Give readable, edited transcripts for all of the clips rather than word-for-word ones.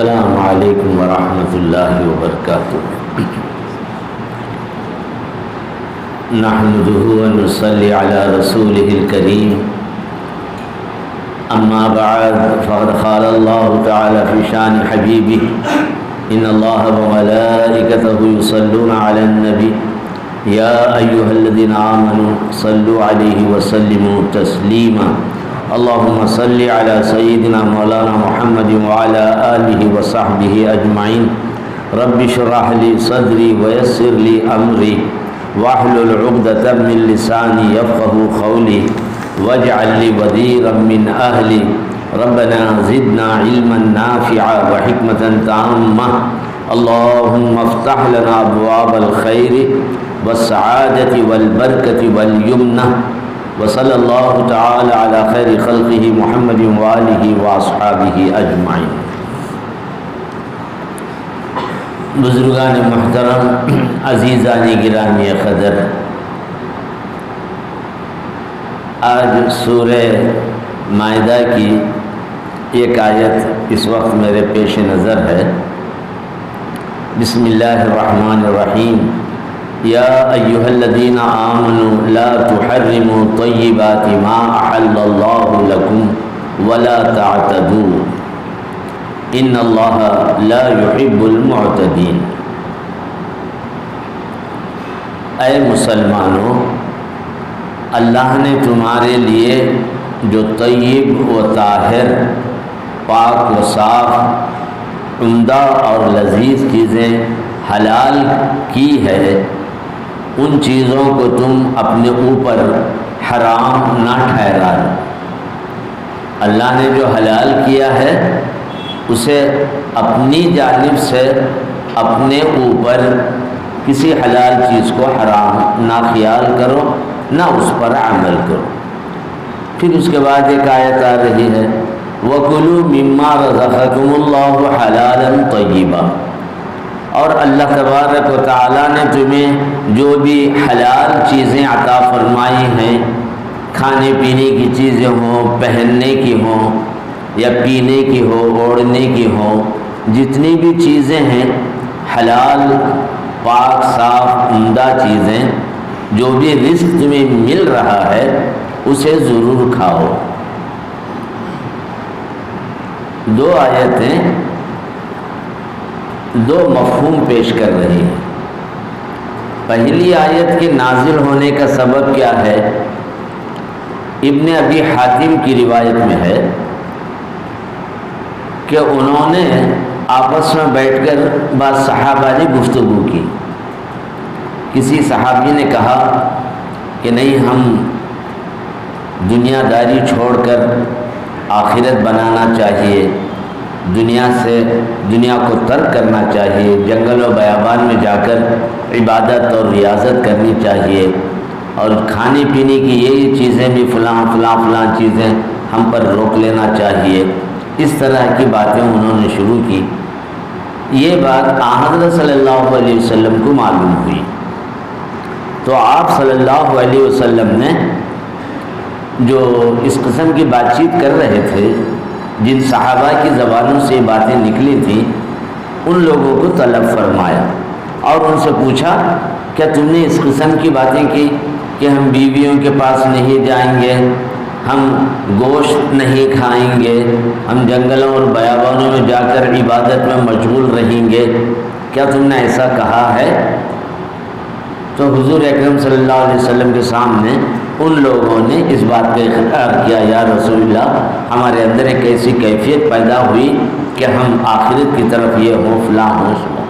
السلام علیکم ورحمۃ اللہ وبرکاتہ۔ نحمده ونصلی علی رسولہ الکریم، اما بعد فقد قال اللہ تعالی فی شان حبیبہ ان اللہ وملائکتہ یصلون علی النبی یا ایھا الذین آمنوا صلوا علیہ وسلموا تسلیما۔ اللهم صل على سيدنا مولانا محمد وعلى آله وصحبه أجمعين۔ رب اشرح لي صدري ويسر لي أمري واحلل عقدة من لساني يفقهوا قولي واجعل لي وزيرا من أهلي۔ ربنا زدنا علما نافعا وحكمة تامة۔ اللهم افتح لنا أبواب الخير والسعادة والبركة واليمنة، وصلی اللہ تعالی علی خیر خلقہ محمد وآلہ واصحابہ اجمعین۔ بزرگان محترم، عزیزان گرامی قدر، آج سورہ مائدہ کی ایک آیت اس وقت میرے پیش نظر ہے۔ بسم اللہ الرحمن الرحیم۔ یا ایھا الذین آمنوا لا تحرموا طیبات ما احل اللہ لکم ولا تعتدوا ان اللہ لا يحب المعتدین۔ اے مسلمانوں، اللہ نے تمہارے لیے جو طیب و طاہر، پاک و صاف، عمدہ اور لذیذ چیزیں حلال کی ہے، ان چیزوں کو تم اپنے اوپر حرام نہ ٹھہراؤ۔ اللہ نے جو حلال کیا ہے اسے اپنی جانب سے اپنے اوپر کسی حلال چیز کو حرام نہ خیال کرو، نہ اس پر عمل کرو۔ پھر اس کے بعد ایک آیت آ رہی ہے، وَكُلُوا مِمَّا رَزَقَكُمُ اللَّهُ حَلَالًا طَيِّبًا۔ اور اللہ تبارک و تعالیٰ نے تمہیں جو بھی حلال چیزیں عطا فرمائی ہیں، کھانے پینے کی چیزیں ہوں، پہننے کی ہوں یا پینے کی ہو، اوڑھنے کی ہوں، جتنی بھی چیزیں ہیں حلال، پاک، صاف، عمدہ چیزیں، جو بھی رزق تمہیں مل رہا ہے اسے ضرور کھاؤ۔ دو آیتیں دو مفہوم پیش کر رہی ہے۔ پہلی آیت کے نازل ہونے کا سبب کیا ہے؟ ابن ابی حاتم کی روایت میں ہے کہ انہوں نے آپس میں بیٹھ کر بعض صحابہ نے گفتگو کی۔ کسی صحابی نے کہا کہ نہیں، ہم دنیا داری چھوڑ کر آخرت بنانا چاہیے، دنیا کو ترک کرنا چاہیے، جنگل و بیابان میں جا کر عبادت اور ریاضت کرنی چاہیے، اور کھانے پینے کی یہی چیزیں بھی فلاں چیزیں ہم پر روک لینا چاہیے۔ اس طرح کی باتیں انہوں نے شروع کی۔ یہ بات حضرت صلی اللہ علیہ وسلم کو معلوم ہوئی، تو آپ صلی اللہ علیہ وسلم نے جو اس قسم کی بات چیت کر رہے تھے، جن صحابہ کی زبانوں سے باتیں نکلی تھیں، ان لوگوں کو طلب فرمایا اور ان سے پوچھا، کیا تم نے اس قسم کی باتیں کی کہ ہم بیویوں کے پاس نہیں جائیں گے، ہم گوشت نہیں کھائیں گے، ہم جنگلوں اور بیابانوں میں جا کر عبادت میں مشغول رہیں گے، کیا تم نے ایسا کہا ہے؟ تو حضور اکرم صلی اللہ علیہ وسلم کے سامنے ان لوگوں نے اس بات کا اقرار کیا، یا رسول اللہ، ہمارے اندر ایک ایسی کیفیت پیدا ہوئی کہ ہم آخرت کی طرف یہ ہوں، فلاں ہوں، سنو۔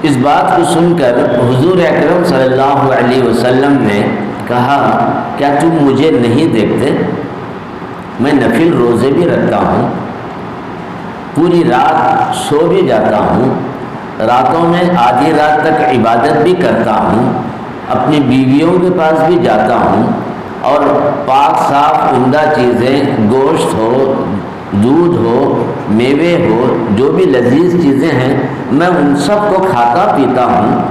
اس بات کو سن کر حضور اکرم صلی اللہ علیہ وسلم نے کہا، کیا تم مجھے نہیں دیکھتے؟ میں نفل روزے بھی رکھتا ہوں، پوری رات سو بھی جاتا ہوں، راتوں میں آدھی رات تک عبادت بھی کرتا ہوں، اپنی بیویوں کے پاس بھی جاتا ہوں، اور پاک صاف عمدہ چیزیں، گوشت ہو، دودھ ہو، میوے ہو، جو بھی لذیذ چیزیں ہیں، میں ان سب کو کھاتا پیتا ہوں،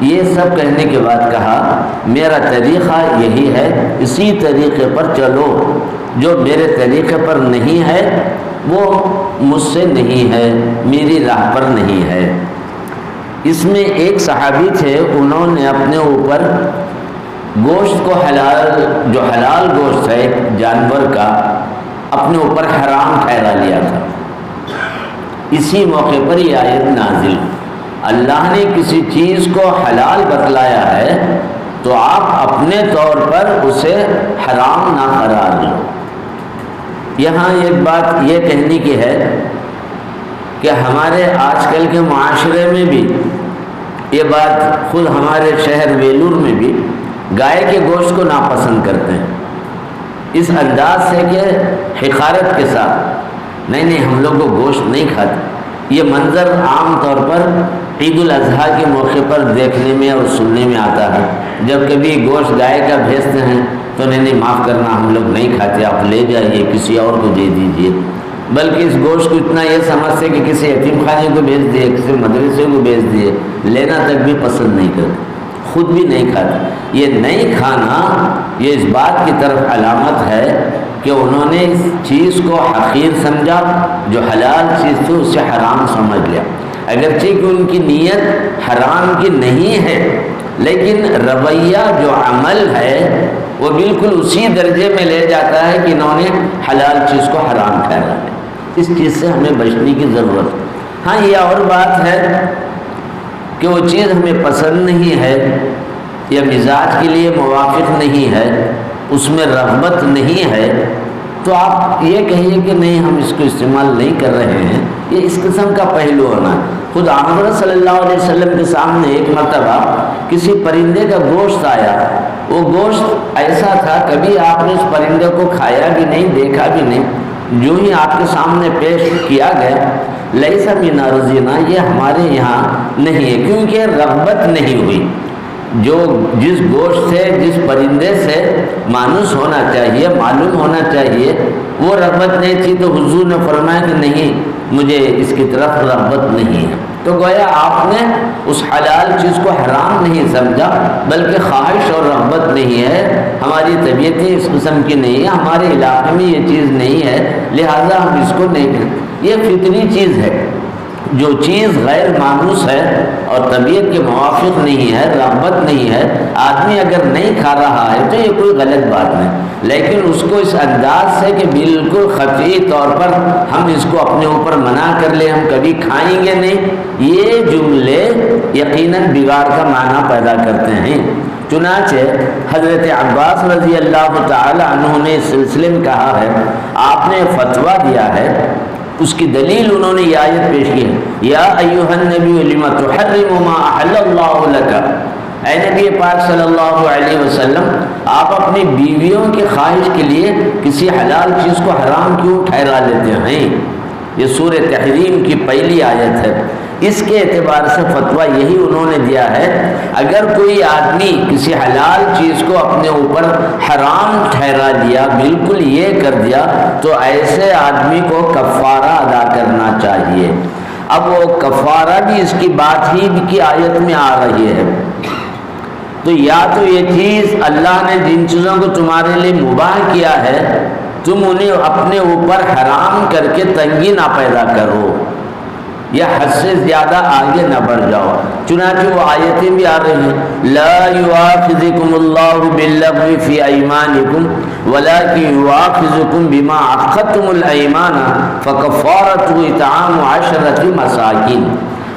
یہ سب کہنے کے بعد کہا میرا طریقہ یہی ہے، اسی طریقے پر چلو، جو میرے طریقے پر نہیں ہے وہ مجھ سے نہیں ہے، میری راہ پر نہیں ہے۔ اس میں ایک صحابی تھے، انہوں نے اپنے اوپر گوشت کو جو حلال گوشت ہے جانور کا، اپنے اوپر حرام ٹھہرا لیا تھا۔ اسی موقع پر یہ آیت نازل، اللہ نے کسی چیز کو حلال بتلایا ہے تو آپ اپنے طور پر اسے حرام نہ قرار دو۔ یہاں ایک بات یہ کہنے کی ہے کہ ہمارے آج کل کے معاشرے میں بھی یہ بات، خود ہمارے شہر ویلور میں بھی گائے کے گوشت کو ناپسند کرتے ہیں، اس انداز سے کہ حقارت کے ساتھ، نہیں ہم لوگ کو گوشت نہیں کھاتے۔ یہ منظر عام طور پر عید الاضحیٰ کے موقع پر دیکھنے میں اور سننے میں آتا ہے، جب کبھی گوشت گائے کا بھیجتے ہیں تو نہیں معاف کرنا، ہم لوگ نہیں کھاتے، آپ لے جائیے، کسی اور کو دے دیجیے۔ بلکہ اس گوشت کو اتنا یہ سمجھتے کہ کسی یتیم خانے کو بھیج دیے، کسی مدرسے کو بھیج دیے، لینا تک بھی پسند نہیں کرتے، خود بھی نہیں کھاتے۔ یہ نہیں کھانا یہ اس بات کی طرف علامت ہے کہ انہوں نے اس چیز کو حقیر سمجھا، جو حلال چیز تھی اسے حرام سمجھ لیا، اگرچہ کہ ان کی نیت حرام کی نہیں ہے، لیکن رویہ جو عمل ہے وہ بالکل اسی درجے میں لے جاتا ہے کہ انہوں نے حلال چیز کو حرام ٹھہرا ہے۔ اس چیز سے ہمیں بچنے کی ضرورت ہے۔ ہاں یہ اور بات ہے کہ وہ چیز ہمیں پسند نہیں ہے یا مزاج کے لیے موافق نہیں ہے، اس میں رغبت نہیں ہے، تو آپ یہ کہیے کہ نہیں ہم اس کو استعمال نہیں کر رہے ہیں، یہ اس قسم کا پہلو ہونا ہے۔ خود حضرت صلی اللہ علیہ وسلم کے سامنے ایک مرتبہ کسی پرندے کا گوشت آیا، وہ گوشت ایسا تھا کبھی آپ نے اس پرندے کو کھایا بھی نہیں، دیکھا بھی نہیں، جو ہی آپ کے سامنے پیش کیا گیا، لیسا منا رضینا، یہ ہمارے یہاں نہیں ہے، کیونکہ رغبت نہیں ہوئی۔ جو جس گوشت سے، جس پرندے سے مانوس ہونا چاہیے، معلوم ہونا چاہیے، وہ رغبت نہیں تھی، تو حضور نے فرمایا کہ نہیں مجھے اس کی طرف رغبت نہیں ہے۔ تو گویا آپ نے اس حلال چیز کو حرام نہیں سمجھا، بلکہ خواہش اور رغبت نہیں ہے، ہماری طبیعتیں اس قسم کی نہیں ہے، ہمارے علاقے میں یہ چیز نہیں ہے، لہٰذا ہم اس کو نہیں کریں۔ یہ فطری چیز ہے، جو چیز غیر مانوس ہے اور طبیعت کے موافق نہیں ہے، رغبت نہیں ہے، آدمی اگر نہیں کھا رہا ہے تو یہ کوئی غلط بات نہیں، لیکن اس کو اس انداز سے کہ بالکل خفی طور پر ہم اس کو اپنے اوپر منع کر لیں، ہم کبھی کھائیں گے نہیں، یہ جملے یقیناً بگاڑ کا معنی پیدا کرتے ہیں۔ چنانچہ حضرت عباس رضی اللہ تعالی عنہ نے اس سلسلے میں کہا ہے، آپ نے فتویٰ دیا ہے، اس کی دلیل انہوں نے یہ آیت پیش کی ہے، یا ایھا النبی لم تحرم ما احل اللہ لک، اے نبی پاک صلی اللہ علیہ وسلم آپ اپنی بیویوں کی خواہش کے لیے کسی حلال چیز کو حرام کیوں ٹھہرا لیتے ہیں؟ یہ سورہ تحریم کی پہلی آیت ہے۔ اس کے اعتبار سے فتویٰ یہی انہوں نے دیا ہے، اگر کوئی آدمی کسی حلال چیز کو اپنے اوپر حرام ٹھہرا دیا، بالکل یہ کر دیا، تو ایسے آدمی کو کفارہ ادا کرنا چاہیے۔ اب وہ کفارہ بھی اس کی بات ہی کی آیت میں آ رہی ہے، تو یا تو یہ چیز اللہ نے جن چیزوں کو تمہارے لیے مباح کیا ہے تم انہیں اپنے اوپر حرام کر کے تنگی نہ پیدا کرو، یا حد سے زیادہ آگے نہ بڑھ جاؤ۔ چنانچہ وہ آیتیں بھی آ رہی ہیں، لا یؤاخذکم اللہ باللغو فی ایمانکم ولکن یؤاخذکم بما عقدتم الایمان فکفارۃ اطعام 10 مساکین۔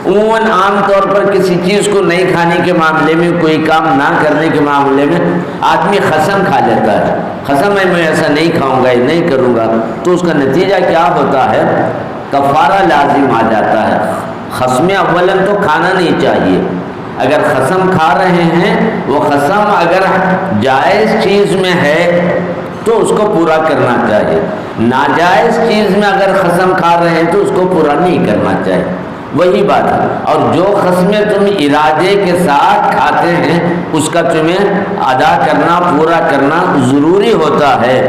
عموماً عام طور پر کسی چیز کو نہیں کھانے کے معاملے میں، کوئی کام نہ کرنے کے معاملے میں آدمی قسم کھا لیتا ہے، قسم ہے میں ایسا نہیں کھاؤں گا، نہیں کروں گا، تو اس کا نتیجہ کیا ہوتا ہے؟ کفارہ لازم آ جاتا ہے۔ قسمیں اولاً تو کھانا نہیں چاہیے، اگر قسم کھا رہے ہیں، وہ قسم اگر جائز چیز میں ہے تو اس کو پورا کرنا چاہیے، ناجائز چیز میں اگر قسم کھا رہے ہیں تو اس کو پورا نہیں کرنا چاہیے، وہی بات ہے۔ اور جو قسمیں تم ارادے کے ساتھ کھاتے ہیں اس کا تمہیں ادا کرنا، پورا کرنا ضروری ہوتا ہے۔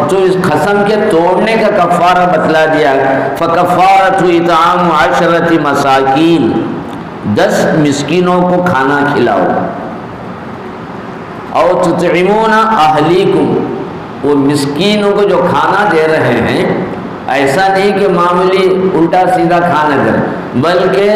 تو اس قسم کے توڑنے کا کفارہ بتلا دیا، فکفارۃ اطعام 10 مساکین، 10 مسکینوں کو کھانا کھلاؤ. او تطعمون اہلیکم، وہ مسکینوں کو جو کھانا دے رہے ہیں ایسا نہیں کہ معمولی الٹا سیدھا کھانا دیں، بلکہ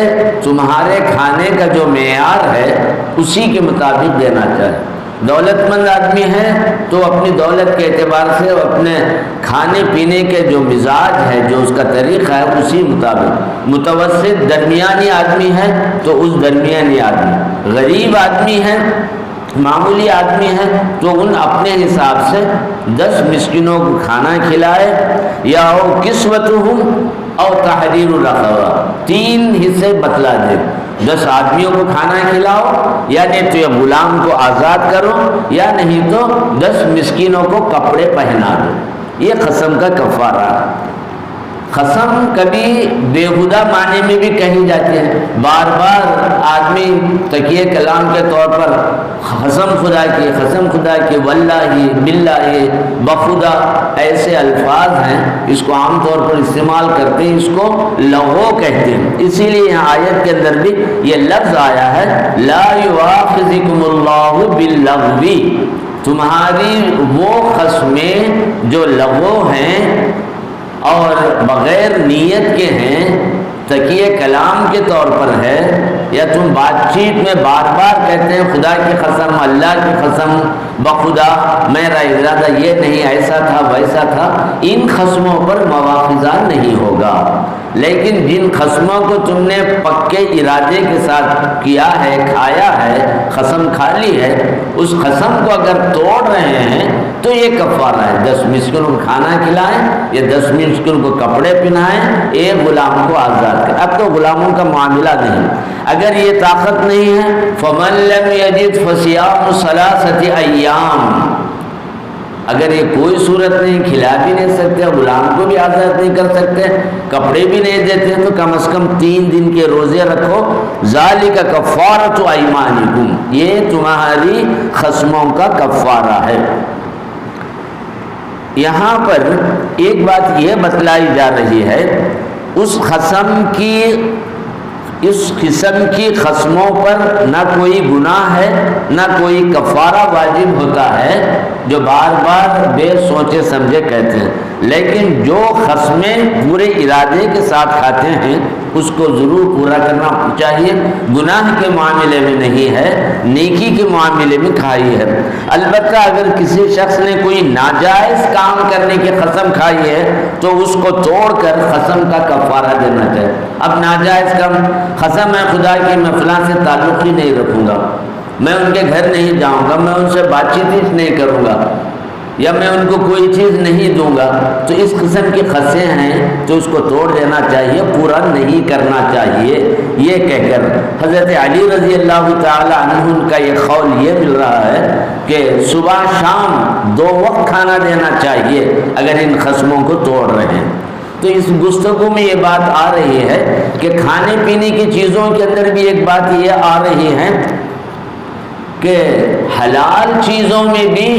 تمہارے کھانے کا جو معیار ہے اسی کے مطابق دینا چاہیے. دولت مند آدمی ہے تو اپنی دولت کے اعتبار سے اپنے کھانے پینے کے جو مزاج ہے، جو اس کا طریقہ ہے، اسی مطابق. متوسط درمیانی آدمی ہے تو اس درمیانی آدمی، غریب آدمی ہے، معمولی آدمی ہے تو ان اپنے حساب سے 10 مسکینوں کو کھانا کھلائے. یا او کسوتہم او تحریر رقبہ، 3 حصے بتلا دے. 10 آدمیوں کو کھانا کھلاؤ، یا نہیں تو یہ غلام کو آزاد کرو، یا نہیں تو 10 مسکینوں کو کپڑے پہنا دو. یہ قسم کا کفارہ. قسم کبھی بےہودہ معنی میں بھی کہی جاتی ہے. بار بار آدمی تکیے کلام کے طور پر قسم خدا کی، قسم خدا کی، واللہ، باللہ، بخدا، ایسے الفاظ ہیں، اس کو عام طور پر استعمال کرتے ہیں، اس کو لغو کہتے ہیں. اسی لیے یہاں آیت کے اندر بھی یہ لفظ آیا ہے، لا یؤاخذکم اللہ باللغو، تمہاری وہ قسمیں جو لغو ہیں اور بغیر نیت کے ہیں، تکیے کلام کے طور پر ہے، یا تم بات چیت میں بار بار کہتے ہیں خدا کی قسم، اللہ کی قسم، بخدا میرا ارادہ یہ نہیں، ایسا تھا ویسا تھا، ان قسموں پر مواخذہ نہیں ہوگا. لیکن جن قسموں کو تم نے پکے ارادے کے ساتھ کیا ہے، کھایا ہے، قسم کھا لی ہے، اس قسم کو اگر توڑ رہے ہیں تو یہ کفارہ ہے. 10 مسکینوں کو کھانا کھلائیں یا 10 مسکینوں کو کپڑے پہنائیں، ایک غلام کو آزاد کریں. اب تو غلاموں کا معاملہ نہیں. اگر یہ طاقت نہیں ہے فَمَن لَّمْ يَجِدْ فَصِيَامُ ثَلَاثَةِ أَيَّامٍ، اگر یہ کوئی صورت نہیں، کھلا بھی نہیں سکتے، غلام کو بھی آزاد نہیں کر سکتے، کپڑے بھی نہیں دیتے، تو کم از کم 3 دن کے روزے رکھو. ذَلِكَ كَفَّارَةُ أَيْمَانِكُمْ، یہ تمہاری قسموں کا کفارہ ہے. یہاں پر ایک بات یہ بتلائی جا رہی ہے، اس قسم کی قسموں پر نہ کوئی گناہ ہے، نہ کوئی کفارہ واجب ہوتا ہے جو بار بار بے سوچے سمجھے کہتے ہیں. لیکن جو قسمیں پورے ارادے کے ساتھ کھاتے ہیں اس کو ضرور پورا کرنا چاہیے. گناہ کے معاملے میں نہیں ہے، نیکی کے معاملے میں کھائی ہے. البتہ اگر کسی شخص نے کوئی ناجائز کام کرنے کی قسم کھائی ہے تو اس کو توڑ کر قسم کا کفارہ دینا چاہیے. اب ناجائز قسم ہے خدا کی، میں فلاں سے تعلق ہی نہیں رکھوں گا، میں ان کے گھر نہیں جاؤں گا، میں ان سے بات چیت ہی نہیں کروں گا، یا میں ان کو کوئی چیز نہیں دوں گا، تو اس قسم کی قسمیں ہیں تو اس کو توڑ دینا چاہیے، پورا نہیں کرنا چاہیے. یہ کہہ کر حضرت علی رضی اللہ تعالی عنہ کا یہ قول یہ مل رہا ہے کہ صبح شام 2 وقت کھانا دینا چاہیے اگر ان قسموں کو توڑ رہے ہیں. تو اس گفتگو میں یہ بات آ رہی ہے کہ کھانے پینے کی چیزوں کے اندر بھی ایک بات یہ آ رہی ہے کہ حلال چیزوں میں بھی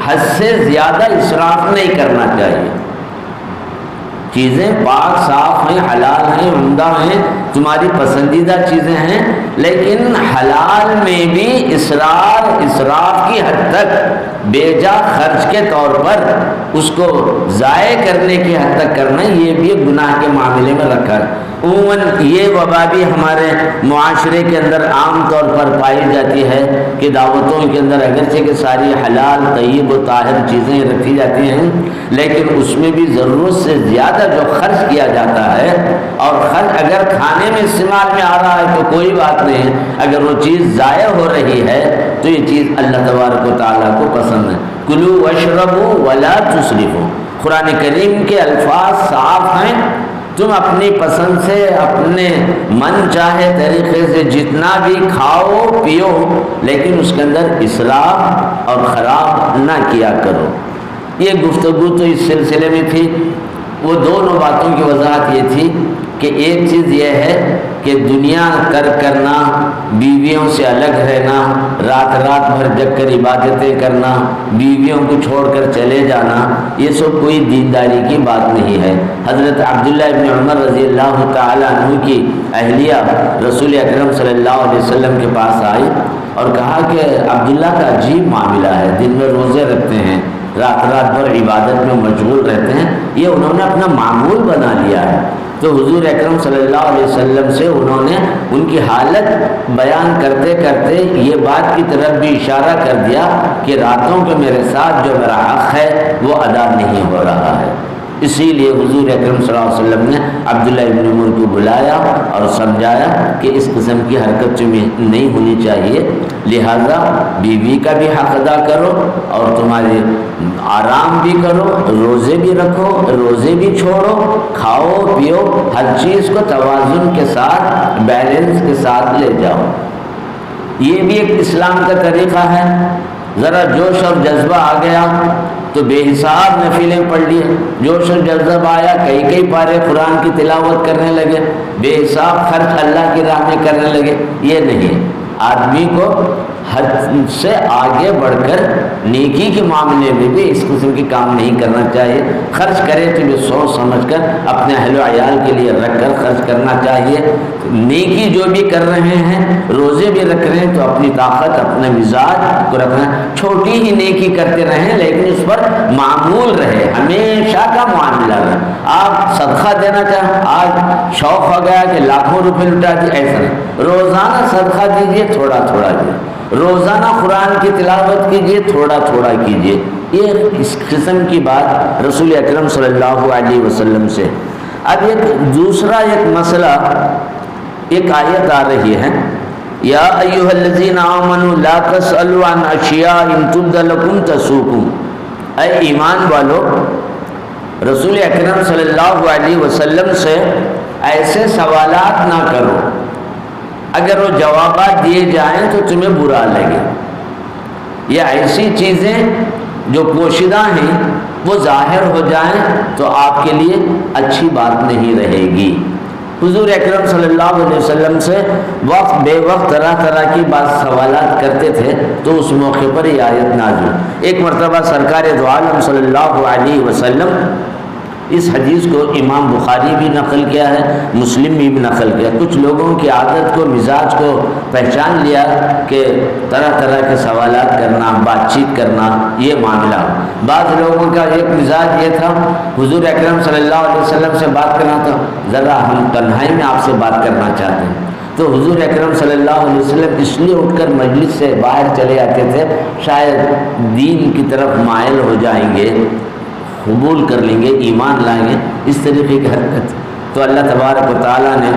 حد سے زیادہ اسراف نہیں کرنا چاہیے. چیزیں پاک صاف ہیں، حلال ہیں، عمدہ ہیں، تمہاری پسندیدہ چیزیں ہیں، لیکن حلال میں بھی اسراف کی حد تک بے جا خرچ کے طور پر اس کو ضائع کرنے کی حد تک کرنا، یہ بھی گناہ کے معاملے میں رکھا ہے. عموماً یہ وبا بھی ہمارے معاشرے کے اندر عام طور پر پائی جاتی ہے کہ دعوتوں کے اندر اگرچہ کہ ساری حلال طیب و طاہر چیزیں رکھی جاتی ہیں، لیکن اس میں بھی ضرورت سے زیادہ جو خرچ کیا جاتا ہے، اور خرچ اگر کھانے میں استعمال میں آ رہا ہے تو کوئی بات نہیں، اگر وہ چیز ضائع ہو رہی ہے تو یہ چیز اللہ تبارک و تعالیٰ کو پسند ہے. کلوا واشربوا ولا تسرفوا، قرآن کریم کے الفاظ صاف ہیں. تم اپنی پسند سے، اپنے من چاہے طریقے سے جتنا بھی کھاؤ پیو، لیکن اس کے اندر اسراف اور خراب نہ کیا کرو. یہ گفتگو تو اس سلسلے میں تھی. وہ دونوں باتوں کی وضاحت یہ تھی کہ ایک چیز یہ ہے کہ دنیا ترک کرنا، بیویوں سے الگ رہنا، رات رات بھر جگ کر عبادتیں کرنا، بیویوں کو چھوڑ کر چلے جانا، یہ سب کوئی دینداری کی بات نہیں ہے۔ حضرت عبداللہ ابن عمر رضی اللہ تعالیٰ عنہ کی اہلیہ رسول اکرم صلی اللہ علیہ وسلم کے پاس آئی اور کہا کہ عبداللہ کا عجیب معاملہ ہے، دن میں روزے رکھتے ہیں، رات رات بھر عبادت میں مشغول رہتے ہیں، یہ انہوں نے اپنا معمول بنا لیا ہے۔ تو حضور اکرم صلی اللہ علیہ وسلم سے انہوں نے ان کی حالت بیان کرتے کرتے یہ بات کی طرف بھی اشارہ کر دیا کہ راتوں کے میرے ساتھ جو میرا حق ہے وہ ادا نہیں ہو رہا ہے۔ اسی لیے حضور اکرم صلی اللہ علیہ وسلم نے عبداللہ ابن عمر کو بلایا اور سمجھایا کہ اس قسم کی حرکت تمہیں نہیں ہونی چاہیے، لہذا بیوی کا بھی حق ادا کرو اور تمہارے آرام بھی کرو، روزے بھی رکھو، روزے بھی چھوڑو، کھاؤ پیو، ہر چیز کو توازن کے ساتھ، بیلنس کے ساتھ لے جاؤ۔ یہ بھی ایک اسلام کا طریقہ ہے۔ ذرا جوش اور جذبہ آ گیا تو بے حساب نفلیں پڑھ لیے، جوش اور جذبہ آیا کئی پارے قرآن کی تلاوت کرنے لگے، بے حساب خرچ اللہ کی راہ میں کرنے لگے۔ یہ نہیں، آدمی کو حد سے آگے بڑھ کر نیکی کے معاملے میں بھی اس قسم کے کام نہیں کرنا چاہیے۔ خرچ کرے تو بھی سوچ سمجھ کر اپنے اہل و عیال کے لیے رکھ کر خرچ کرنا چاہیے۔ نیکی جو بھی کر رہے ہیں، روزے بھی رکھ رہے ہیں تو اپنی طاقت، اپنے مزاج کو رکھنا، چھوٹی ہی نیکی کرتے رہیں لیکن اس پر معمول رہے، ہمیشہ کا معاملہ رہے۔ آپ صدقہ دینا چاہیں، آج شوق ہو گیا کہ لاکھوں روپے لٹا دیے، ایسا نہیں، روزانہ صدقہ دیجیے، تھوڑا تھوڑا دیجیے، روزانہ قرآن کی تلاوت کیجیے، تھوڑا تھوڑا کیجیے۔ یہ اس قسم کی بات رسول اکرم صلی اللہ علیہ وسلم سے۔ اب ایک دوسرا ایک مسئلہ، ایک آیت آ رہی ہے، یا ایھا الذین آمنوا لا تسألوا عن اشیاء ان تبد لکم تسؤکم، اے ایمان والو رسول اکرم صلی اللہ علیہ وسلم سے ایسے سوالات نہ کرو، اگر وہ جوابات دیے جائیں تو تمہیں برا لگے، یا ایسی چیزیں جو پوشیدہ ہیں وہ ظاہر ہو جائیں تو آپ کے لیے اچھی بات نہیں رہے گی۔ حضور اکرم صلی اللہ علیہ وسلم سے وقت بے وقت طرح طرح کی بات سوالات کرتے تھے، تو اس موقع پر یہ آیت نازل۔ ایک مرتبہ سرکار دو عالم صلی اللہ علیہ وسلم، اس حدیث کو امام بخاری بھی نقل کیا ہے، مسلم بھی نقل کیا، کچھ لوگوں کی عادت کو، مزاج کو پہچان لیا کہ طرح طرح کے سوالات کرنا، بات چیت کرنا، یہ معاملہ۔ بعض لوگوں کا ایک مزاج یہ تھا، حضور اکرم صلی اللہ علیہ وسلم سے بات کرنا تو ذرا ہم تنہائی میں آپ سے بات کرنا چاہتے ہیں، تو حضور اکرم صلی اللہ علیہ وسلم اس لیے اٹھ کر مجلس سے باہر چلے جاتے تھے، شاید دین کی طرف مائل ہو جائیں گے، قبول کر لیں گے، ایمان لائیں گے، اس طریقے کی حرکت۔ تو اللہ تبارک و تعالیٰ نے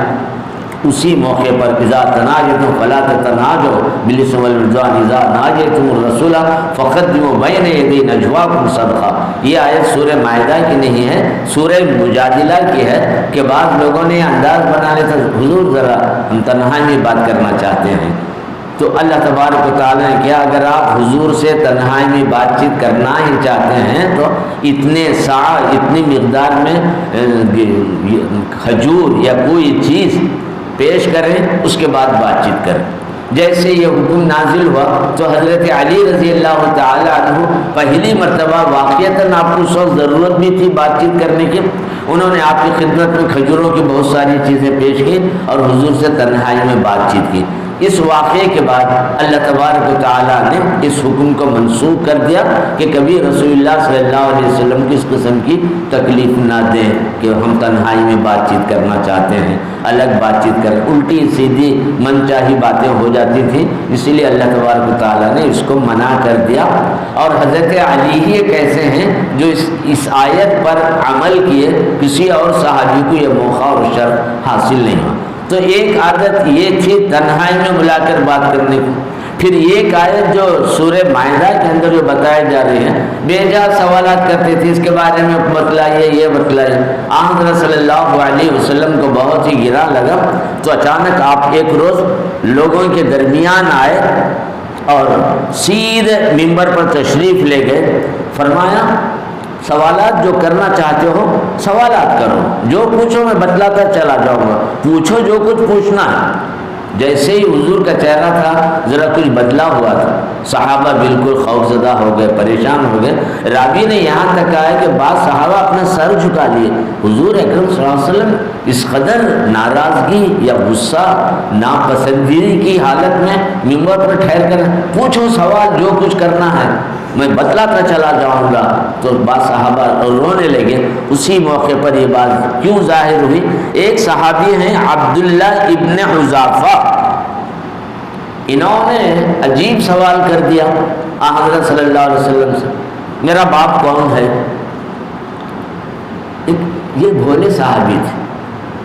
اسی موقع پر اذا تناجتم فلا تتناجوا بالاسم والعدوان اذا ناجیتم الرسول فقدموا بین یدی نجواکم صدقہ۔ یہ آیت سورہ مائدہ کی نہیں ہے، سورہ مجادلہ کی ہے، کہ بعض لوگوں نے انداز بنا لیا تھا، حضور ذرا ہم تنہائی میں بات کرنا چاہتے ہیں۔ تو اللہ تبارک و تعالیٰ نے کیا، اگر آپ حضور سے تنہائی میں بات چیت کرنا ہی چاہتے ہیں تو اتنے سا، اتنی مقدار میں کھجور یا کوئی چیز پیش کریں، اس کے بعد بات چیت کریں۔ جیسے یہ حکم نازل ہوا تو حضرت علی رضی اللہ تعالیٰ عنہ پہلی مرتبہ واقعتاً آپ کو اس وقت ضرورت بھی تھی بات چیت کرنے کی، انہوں نے آپ کی خدمت میں کھجوروں کی بہت ساری چیزیں پیش کی اور حضور سے تنہائی میں بات چیت کی۔ اس واقعے کے بعد اللہ تبارک و تعالیٰ نے اس حکم کو منسوخ کر دیا کہ کبھی رسول اللہ صلی اللہ علیہ وسلم کی اس قسم کی تکلیف نہ دیں کہ ہم تنہائی میں بات چیت کرنا چاہتے ہیں، الگ بات چیت کر، الٹی سیدھی من چاہی باتیں ہو جاتی تھیں، اسی لیے اللہ تبارک و تعالیٰ نے اس کو منع کر دیا۔ اور حضرت علی ہی ایک ایسے ہیں جو اس آیت پر عمل کیے، کسی اور صحابی کو یہ موقع اور شرف حاصل نہیں ہوا۔ تو ایک عادت یہ تھی تنہائی میں بلا کر بات کرنے کی۔ پھر ایک آیت جو سورہ مائدہ کے اندر جو بتائے جا رہے ہیں، بے جا سوالات کرتے تھے، اس کے بارے میں بتلائیے، یہ بتلائیے۔ حضرت صلی اللہ علیہ وسلم کو بہت ہی گرا لگا، تو اچانک آپ ایک روز لوگوں کے درمیان آئے اور سیدھے ممبر پر تشریف لے گئے، فرمایا سوالات جو کرنا چاہتے ہو سوالات کرو، جو پوچھو میں بتلاتا چلا جاؤں گا، پوچھو جو کچھ پوچھنا ہے۔ جیسے ہی حضور کا چہرہ تھا ذرا کچھ بدلا ہوا تھا، صحابہ بالکل خوفزدہ ہو گئے، پریشان ہو گئے۔ راوی نے یہاں تک کہا ہے کہ بعض صحابہ اپنا سر جھکا لیے۔ حضور اکرم صلی اللہ علیہ وسلم اس قدر ناراضگی یا غصہ ناپسندیدگی کی حالت میں منبر پر ٹھہر کر پوچھو سوال جو کچھ کرنا ہے میں بتلاتا چلا جاؤں گا، تو بعض صحابہ رونے لگے۔ اسی موقع پر یہ بات کیوں ظاہر ہوئی؟ ایک صحابی ہیں عبداللہ ابن حذافہ، انہوں نے عجیب سوال کر دیا حضرت صلی اللہ علیہ وسلم سے، میرا باپ کون ہے؟ یہ بھولے صحابی تھے،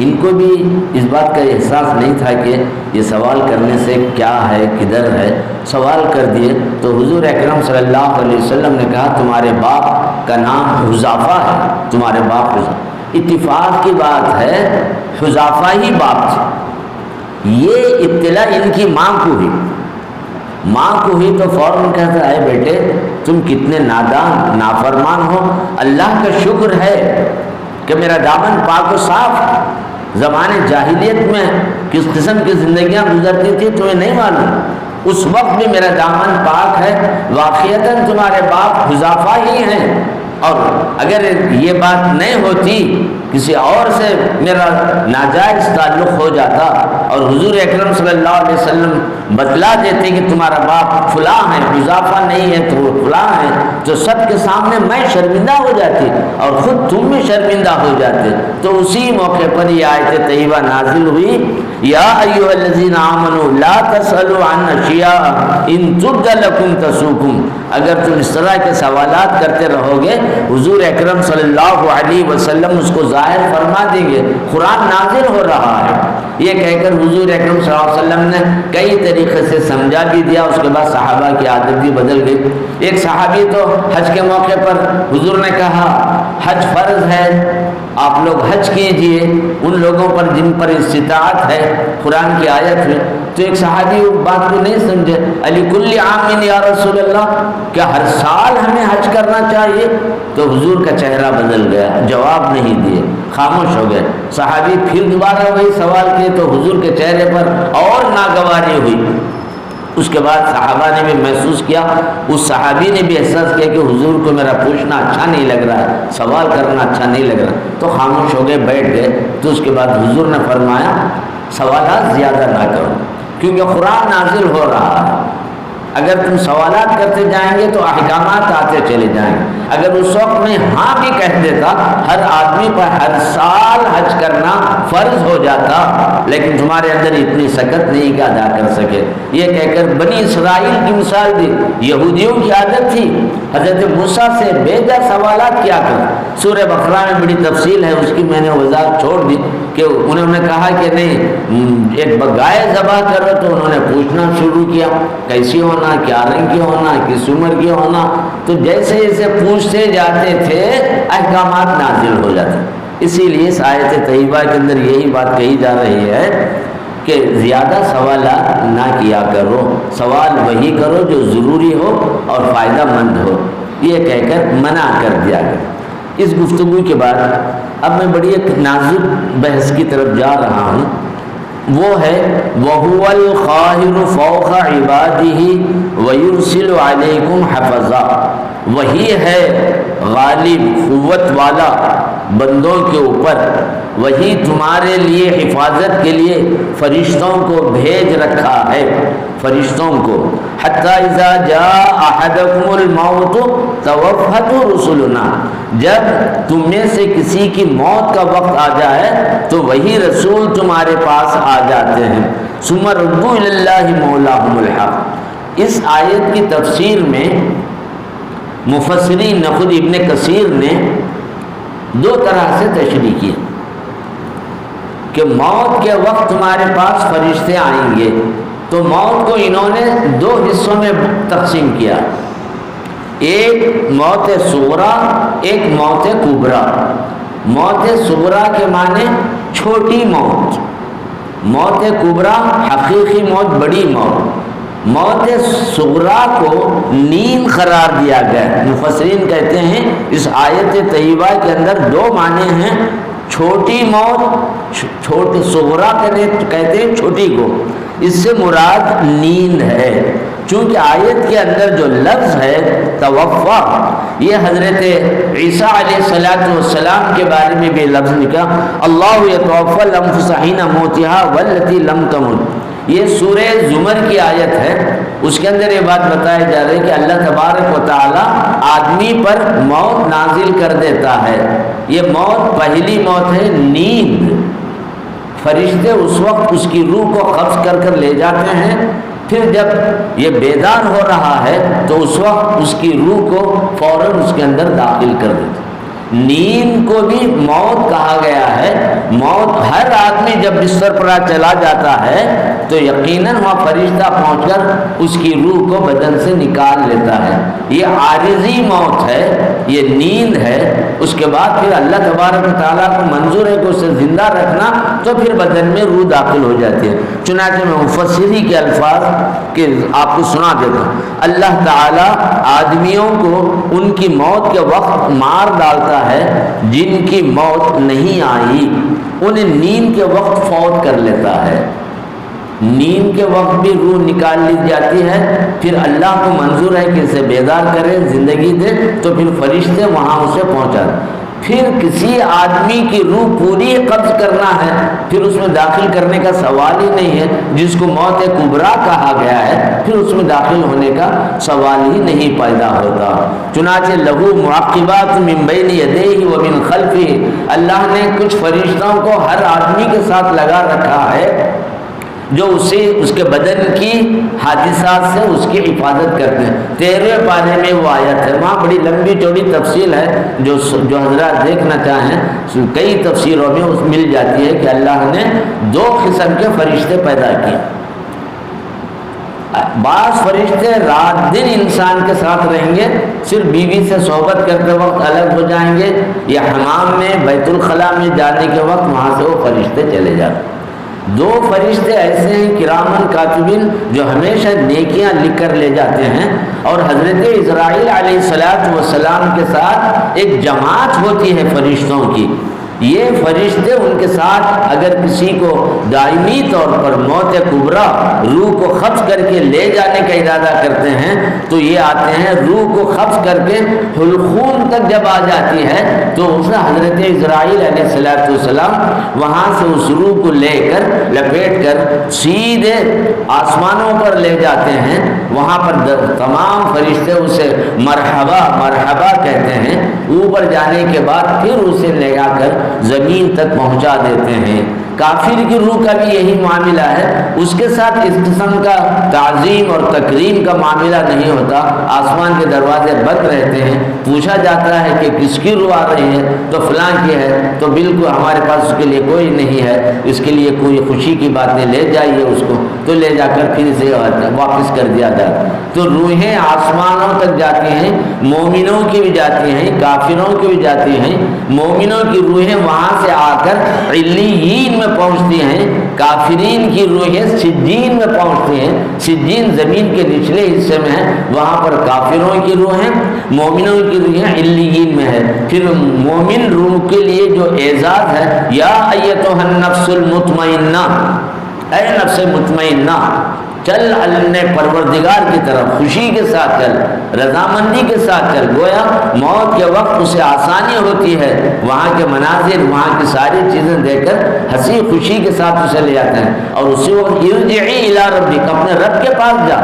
ان کو بھی اس بات کا احساس نہیں تھا کہ یہ سوال کرنے سے کیا ہے، کدھر ہے۔ سوال کر دیے تو حضور اکرم صلی اللہ علیہ وسلم نے کہا تمہارے باپ کا نام حذافہ ہے، تمہارے باپ حذافہ۔ اتفاق کی بات ہے حذافہ ہی باپ تھے۔ یہ اطلاع ان کی ماں کو ہوئی، ماں کو ہوئی تو فوراً کہتا ہے بیٹے تم کتنے نادان نافرمان ہو، اللہ کا شکر ہے کہ میرا دامن پاک و صاف۔ زمانے جاہلیت میں کس قسم کی زندگیاں گزرتی تھی تمہیں نہیں معلوم، اس وقت بھی میرا دامن پاک ہے، واقعتاً تمہارے باپ حذافہ ہی ہیں، اور اگر یہ بات نہیں ہوتی کسی اور سے میرا ناجائز تعلق ہو جاتا اور حضور اکرم صلی اللہ علیہ وسلم بتلا دیتے کہ تمہارا باپ فلاں ہے، حذافہ نہیں ہے تو فلاں ہے، تو سب کے سامنے میں شرمندہ ہو جاتی اور خود تم بھی شرمندہ ہو جاتے۔ تو اسی موقع پر یہ آیت طیبہ نازل ہوئی، یا ایھا الذین آمنوا لا تسألوا عن اشیاء ان تبد لکم تسؤکم۔ اگر تم اس طرح کے سوالات کرتے رہو گے حضور اکرم صلی اللہ علیہ وسلم اس کو ظاہر فرما دیں گے۔ قرآن نازل ہو رہا ہے، یہ کہہ کر حضور اکرم صلی اللہ علیہ وسلم نے کئی طریقے سے سمجھا بھی دیا۔ اس کے بعد صحابہ کی عادت بھی بدل گئی۔ ایک صحابی تو حج کے موقع پر حضور نے کہا حج فرض ہے، آپ لوگ حج کیجئے ان لوگوں پر جن پر استطاعت ہے، قرآن کی آیت ہے۔ تو ایک صحابی اس بات کو نہیں سمجھے، علی کل عام یا رسول اللہ، کیا ہر سال ہمیں حج کرنا چاہیے؟ تو حضور کا چہرہ بدل گیا، جواب نہیں دیے، خاموش ہو گئے۔ صحابی پھر دوبارہ وہی سوال کیے تو حضور کے چہرے پر اور ناگواری ہوئی۔ اس کے بعد صحابہ نے بھی محسوس کیا، اس صحابی نے بھی احساس کیا کہ حضور کو میرا پوچھنا اچھا نہیں لگ رہا ہے، سوال کرنا اچھا نہیں لگ رہا، تو خاموش ہو گئے، بیٹھ گئے۔ تو اس کے بعد حضور نے فرمایا سوالات زیادہ نہ کرو کیونکہ قرآن نازل ہو رہا ہے، اگر تم سوالات کرتے جائیں گے تو احکامات آتے چلے جائیں گے۔ اگر اس وقت میں ہاں بھی کہہ دیتا ہر آدمی پر ہر سال حج کرنا فرض ہو جاتا، لیکن تمہارے اندر اتنی سکت نہیں کہ ادا کر سکے۔ یہ کہہ کر بنی اسرائیل کی مثال دی، یہودیوں کی عادت تھی حضرت موسیٰ سے بیجا سوالات کیا کر۔ سورہ بقرہ میں بڑی تفصیل ہے، اس کی میں نے وضاحت چھوڑ دی کہ انہوں نے کہا کہ نہیں ایک گائے ذبح کرو، تو انہوں نے پوچھنا شروع کیا کیسی ہونا، کیا رنگ کی ہونا، کس عمر کی ہونا، تو جیسے جیسے پوچھتے جاتے تھے احکامات نازل ہو جاتے۔ اسی لیے اس آیت طیبہ کے اندر یہی بات کہی جا رہی ہے کہ زیادہ سوالات نہ کیا کرو، سوال وہی کرو جو ضروری ہو اور فائدہ مند ہو، یہ کہہ کر منع کر دیا گیا۔ اس گفتگو کے بعد اب میں بڑی ایک نازک بحث کی طرف جا رہا ہوں، وہ ہے وَهُوَ الْقَاهِرُ فَوْقَ عِبَادِهِ وَيُرْسِلُ عَلَيْكُمْ حَفَظًا، وہی ہے غالب قوت والا بندوں کے اوپر، وہی تمہارے لیے حفاظت کے لیے فرشتوں کو بھیج رکھا ہے، فرشتوں کو۔ حَتَّى إِذَا جَاءَ أَحَدَكُمُ الْمَوْتُ تَوَفَّتْهُ رُسُلُنَا، جب تم میں سے کسی کی موت کا وقت آ جائے تو وہی رسول تمہارے پاس آ جاتے ہیں۔ ثُمَّ رُدُّوا إِلَى اللَّهِ مَوْلَاهُمُ الْحَقِّ۔ اس آیت کی تفسیر میں مفسرین خود ابن کثیر نے دو طرح سے تشریح کی کہ موت کے وقت تمہارے پاس فرشتے آئیں گے، تو موت کو انہوں نے دو حصوں میں تقسیم کیا، ایک موت صغریٰ، ایک موت کبریٰ۔ موت صغریٰ کے معنی چھوٹی موت، موت کبریٰ حقیقی موت، بڑی موت۔ موت صغرا کو نیند قرار دیا گیا. مفسرین کہتے ہیں اس آیت طیبہ کے اندر دو معنی ہیں. چھوٹی موت، چھوٹی صغرا کہتے ہیں چھوٹی کو، اس سے مراد نیند ہے. چونکہ آیت کے اندر جو لفظ ہے توفا، یہ حضرت عیسیٰ علیہ السلام کے بارے میں بھی لفظ لکھا، اللہ یتوفی الانفس حین موتها والتی لم تمت. یہ سورہ زمر کی آیت ہے. اس کے اندر یہ بات بتائی جا رہی ہے کہ اللہ تبارک و تعالی آدمی پر موت نازل کر دیتا ہے. یہ موت پہلی موت ہے نیند. فرشتے اس وقت اس کی روح کو قبض کر لے جاتے ہیں. پھر جب یہ بیدار ہو رہا ہے تو اس وقت اس کی روح کو فوراً اس کے اندر داخل کر دیتے ہیں. نیند کو بھی موت کہا گیا ہے. موت ہر آدمی جب بستر پر چلا جاتا ہے تو یقیناً وہاں فرشتہ پہنچ کر اس کی روح کو بدن سے نکال لیتا ہے. یہ عارضی موت ہے، یہ نیند ہے. اس کے بعد پھر اللہ تبارک و تعالیٰ کو منظور ہے کہ اسے زندہ رکھنا، تو پھر بدن میں روح داخل ہو جاتی ہے. چنانچہ میں مفسری کے الفاظ کہ آپ کو سنا دیتا ہوں. اللہ تعالیٰ آدمیوں کو ان کی موت کے وقت مار ڈالتا ہے جن کی موت نہیں آئی، انہیں نیند کے وقت فوت کر لیتا ہے. نیند کے وقت بھی روح نکال لی جاتی ہے. پھر اللہ کو منظور ہے کہ اسے بیدار کرے، زندگی دے، تو پھر فرشتے وہاں اسے پہنچا. پھر کسی آدمی کی روح پوری قبض کرنا ہے، پھر اس میں داخل کرنے کا سوال ہی نہیں ہے. جس کو موت کبریٰ کہا گیا ہے، پھر اس میں داخل ہونے کا سوال ہی نہیں پیدا ہوتا. چنانچہ لہو معقبات من بین یدیہ ومن خلفہ، اللہ نے کچھ فرشتوں کو ہر آدمی کے ساتھ لگا رکھا ہے جو اسے اس کے بدن کی حادثات سے اس کی حفاظت کرتے ہیں. 13 پارے میں وہ آیت ہے. وہاں بڑی لمبی چوڑی تفصیل ہے، جو حضرات دیکھنا چاہیں کئی تفسیروں میں اس مل جاتی ہے کہ اللہ نے 2 قسم کے فرشتے پیدا کیے. بعض فرشتے رات دن انسان کے ساتھ رہیں گے، صرف بیوی سے صحبت کرتے وقت الگ ہو جائیں گے، یا حمام میں بیت الخلاء میں جانے کے وقت وہاں سے وہ فرشتے چلے جاتے ہیں. 2 فرشتے ایسے ہیں کرامن کاتبین جو ہمیشہ نیکیاں لکھ کر لے جاتے ہیں. اور حضرت اسرائیل علیہ السلام کے ساتھ ایک جماعت ہوتی ہے فرشتوں کی. یہ فرشتے ان کے ساتھ اگر کسی کو دائمی طور پر موت کبریٰ روح کو قبض کر کے لے جانے کا ارادہ کرتے ہیں تو یہ آتے ہیں. روح کو قبض کر کے حلقوم تک جب آ جاتی ہے تو اس حضرت اسرائیل علیہ السلام وہاں سے اس روح کو لے کر لپیٹ کر سیدھے آسمانوں پر لے جاتے ہیں. وہاں پر تمام فرشتے اسے مرحبا مرحبا کہتے ہیں. اوپر جانے کے بعد پھر اسے لے آ کر زمین تک پہنچا دیتے ہیں. کافر کی روح کا بھی یہی معاملہ ہے. اس کے ساتھ اس قسم کا تعظیم اور تکریم کا معاملہ نہیں ہوتا. آسمان کے دروازے بند رہتے ہیں. پوچھا جاتا ہے کہ کس کی روح آ رہی ہے تو فلاں کی ہے، تو بالکل ہمارے پاس اس کے لیے کوئی نہیں ہے، اس کے لیے کوئی خوشی کی بات نہیں، لے جائیے اس کو. تو لے جا کر پھر اسے واپس کر دیا جاتا. تو روحیں آسمانوں تک جاتی ہیں. مومنوں کی بھی جاتی ہیں، کافروں کی بھی جاتی ہیں. مومنوں کی روحیں وہاں سے آ کر علیین میں پہنچتی ہیں. کافرین کی روحیں سجین میں پہنچتی ہیں. سجین زمین کے نچلے حصے میں ہے، وہاں پر کافروں کی روحیں، مومنوں کی روحیں علیین میں ہے. پھر مومن روح کے لیے جو اعزاز ہے، یا ایتھا النفس المطمئنہ، اے نفس مطمئنہ چل اپنے پروردگار کی طرف، خوشی کے ساتھ چل، رضامندی کے ساتھ چل. گویا موت کے وقت اسے آسانی ہوتی ہے، وہاں کے مناظر، وہاں کی ساری چیزیں دیکھ کر ہنسی خوشی کے ساتھ اسے لے جاتے ہیں. اور اسی وقت ارجعی الی ربک، اپنے رب کے پاس جا،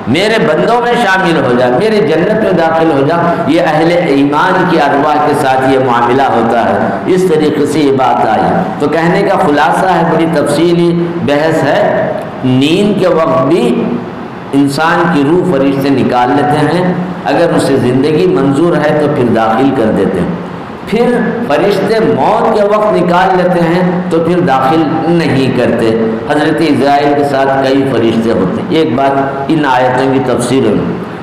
میرے بندوں میں شامل ہو جا، میری جنت میں داخل ہو جا. یہ اہل ایمان کی ارواح کے ساتھ یہ معاملہ ہوتا ہے. اس طریقے سے یہ بات آئی. تو کہنے کا خلاصہ ہے، بڑی تفصیلی بحث ہے. نیند کے وقت بھی انسان کی روح فرشتے نکال لیتے ہیں. اگر اسے زندگی منظور ہے تو پھر داخل کر دیتے ہیں. پھر فرشتے موت کے وقت نکال لیتے ہیں تو پھر داخل نہیں کرتے. حضرت اسرائیل کے ساتھ کئی فرشتے ہوتے ہیں. ایک بات ان آیتوں کی تفسیر ہے.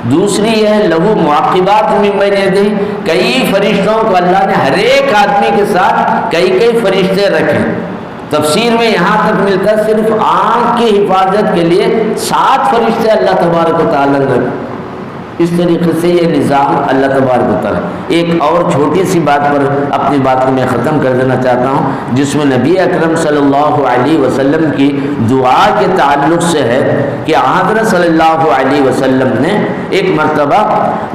دوسری ہے لہو معقبات من بین یدیہ، کئی فرشتوں کو اللہ نے ہر ایک آدمی کے ساتھ کئی فرشتے رکھے. تفسیر میں یہاں تک ملتا ہے صرف آنکھ کی حفاظت کے لیے 7 فرشتے اللہ تبارک و تعالیٰ نے رکھے۔ اس طریقے سے یہ نظام اللہ تبارک و تعالیٰ۔ ایک اور چھوٹی سی بات پر اپنی بات کو میں ختم کر دینا چاہتا ہوں، جس میں نبی اکرم صلی اللہ علیہ وسلم کی دعا کے تعلق سے ہے کہ حضرت صلی اللہ علیہ وسلم نے ایک مرتبہ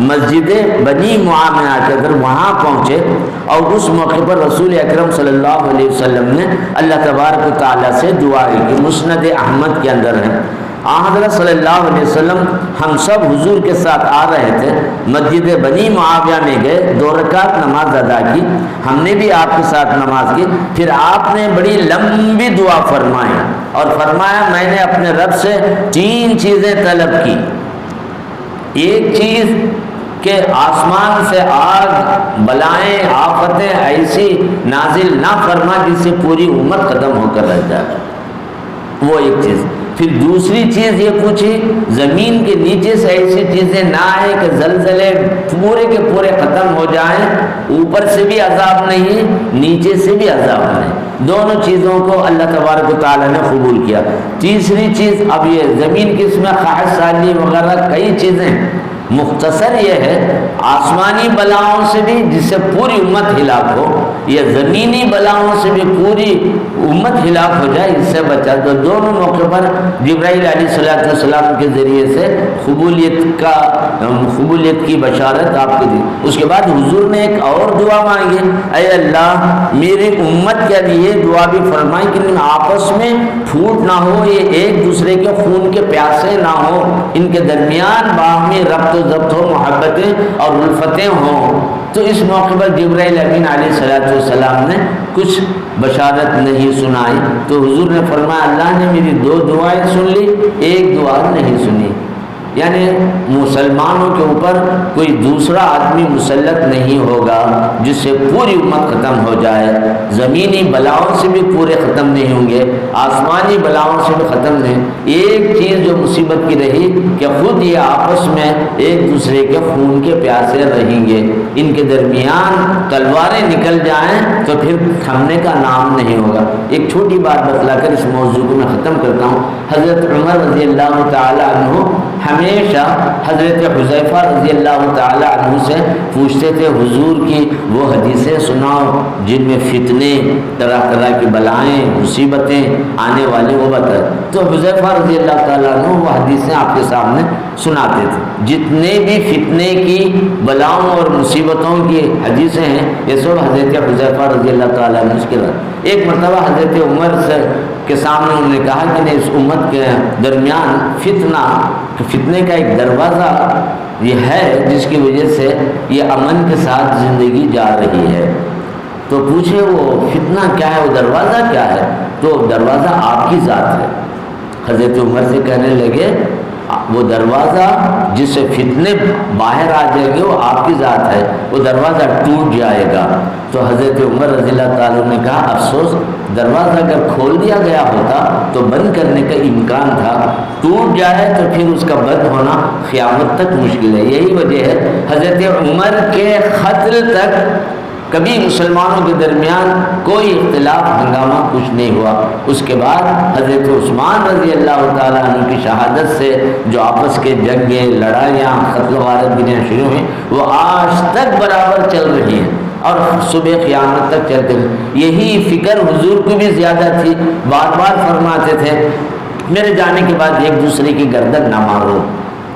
مسجد بنی معاملہ کے اندر وہاں پہنچے، اور اس موقع پر رسول اکرم صلی اللہ علیہ وسلم نے اللہ تبارک و تعالیٰ سے دعا کی۔ مسند احمد کے اندر ہے، حضرت صلی اللہ علیہ وسلم ہم سب حضور کے ساتھ آ رہے تھے، مسجد بنی معاویہ میں گئے، 2 رکعت نماز ادا کی، ہم نے بھی آپ کے ساتھ نماز کی، پھر آپ نے بڑی لمبی دعا فرمائی اور فرمایا میں نے اپنے رب سے 3 چیزیں طلب کی۔ ایک چیز کہ آسمان سے آگ، بلائیں، آفتیں ایسی نازل نہ فرما جس سے پوری امت ختم ہو کر رہ جائے، وہ ایک چیز۔ پھر دوسری چیز یہ پوچھی زمین کے نیچے سے ایسی چیزیں نہ آئے کہ زلزلے پورے کے پورے ختم ہو جائیں، اوپر سے بھی عذاب نہیں، نیچے سے بھی عذاب نہیں، دونوں چیزوں کو اللہ تبارک و تعالیٰ نے قبول کیا۔ تیسری چیز، اب یہ زمین کی اس میں خواہش سالی وغیرہ کئی چیزیں، مختصر یہ ہے آسمانی بلاؤں سے بھی جس سے پوری امت ہلاک ہو، یا زمینی بلاؤں سے بھی پوری امت ہلاک ہو جائے، اس سے بچا۔ تو دونوں موقع پر جبرائیل علیہ السلام کے ذریعے سے قبولیت کی بشارت آپ کو دی۔ اس کے بعد حضور نے ایک اور دعا مانگی، اے اللہ میری امت کے لیے دعا بھی فرمائی کہ ان آپس میں پھوٹ نہ ہو، یہ ایک دوسرے کے خون کے پیاسے نہ ہو، ان کے درمیان باہمی ربط و ضبط ہو، محبتیں اور الفتیں ہوں۔ تو اس موقع پر جبرائیل امین علیہ السلام نے کچھ بشارت نہیں سنائی، تو حضور نے فرمایا اللہ نے میری 2 دعائیں سن لی، ایک دعا نہیں سنی، یعنی مسلمانوں کے اوپر کوئی دوسرا آدمی مسلط نہیں ہوگا جس سے پوری امت ختم ہو جائے، زمینی بلاؤں سے بھی پورے ختم نہیں ہوں گے، آسمانی بلاؤں سے بھی ختم نہیں۔ ایک چیز جو مصیبت کی رہی کہ خود یہ آپس میں ایک دوسرے کے خون کے پیاسے رہیں گے، ان کے درمیان تلواریں نکل جائیں تو پھر تھمنے کا نام نہیں ہوگا۔ ایک چھوٹی بات بتلا کر اس موضوع کو میں ختم کرتا ہوں۔ حضرت عمر رضی اللہ تعالی عنہ ہمیشہ حضرت حذیفہ رضی اللہ تعالی عنہ سے پوچھتے تھے حضور کی وہ حدیثیں سناؤ جن میں فتنے، طرح طرح کی بلائیں، مصیبتیں آنے والے وہ بتائے۔ تو حذیفہ رضی اللہ تعالیٰ عنہ وہ حدیثیں آپ کے سامنے سناتے تھے۔ جتنے بھی فتنے کی، بلاؤں اور مصیبتوں کی حدیثیں ہیں یہ سب حضرت حذیفہ رضی اللہ تعالیٰ عنہ کے بعد۔ ایک مرتبہ حضرت عمر کے سامنے انہوں نے کہا کہ اس امت کے درمیان فتنے کا ایک دروازہ یہ ہے جس کی وجہ سے یہ امن کے ساتھ زندگی جا رہی ہے، تو پوچھے وہ فتنہ کیا ہے، وہ دروازہ کیا ہے؟ تو دروازہ آپ کی ذات ہے۔ حضرت عمر سے کہنے لگے وہ دروازہ جس سے فتنے باہر آ جائیں گے وہ آپ کی ذات ہے، وہ دروازہ ٹوٹ جائے گا۔ تو حضرت عمر رضی اللہ تعالیٰ نے کہا افسوس، دروازہ اگر کھول دیا گیا ہوتا تو بند کرنے کا امکان تھا، ٹوٹ جائے تو پھر اس کا بند ہونا قیامت تک مشکل ہے۔ یہی وجہ ہے حضرت عمر کے قتل تک کبھی مسلمانوں کے درمیان کوئی اختلاف ہنگامہ کچھ نہیں ہوا۔ اس کے بعد حضرت عثمان رضی اللہ تعالیٰ عنہ کی شہادت سے جو آپس کے جنگیں، لڑائیاں، قتل و غارت گریاں شروع ہوئیں وہ آج تک برابر چل رہی ہیں اور صبح قیامت تک چلتے ہیں۔ یہی فکر حضور کو بھی زیادہ تھی، بار بار فرماتے تھے میرے جانے کے بعد ایک دوسرے کی گردن نہ مارو،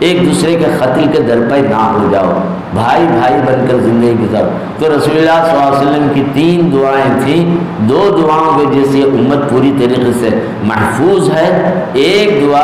ایک دوسرے کے قتل کے درپے نہ ہو جاؤ، بھائی بھائی بن کر زندگی گزارو۔ تو رسول اللہ صلی اللہ علیہ وسلم کی 3 دعائیں تھیں، 2 دعاؤں کے جیسے امت پوری طریقے سے محفوظ ہے، ایک دعا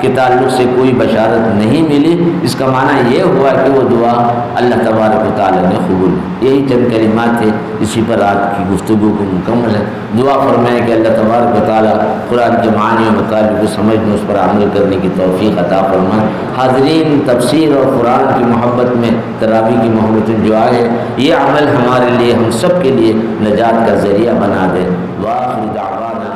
کے تعلق سے کوئی بشارت نہیں ملی۔ اس کا معنی یہ ہوا کہ وہ دعا اللہ تبارک و تعالیٰ نے قبول۔ یہی چند کلمات تھے، اسی پر آج کی گفتگو کو مکمل ہے۔ دعا فرمائے کہ اللہ تبارک و تعالیٰ قرآن کے معنی و مطالب کو سمجھنے، اس پر عمل کرنے کی توفیق عطا فرمائے۔ حاضرین، تفسیر اور قرآن کی محبت میں تراویح کی محبت جو آئے، یہ عمل ہمارے لیے، ہم سب کے لیے نجات کا ذریعہ بنا دے۔ وآخر دعوانا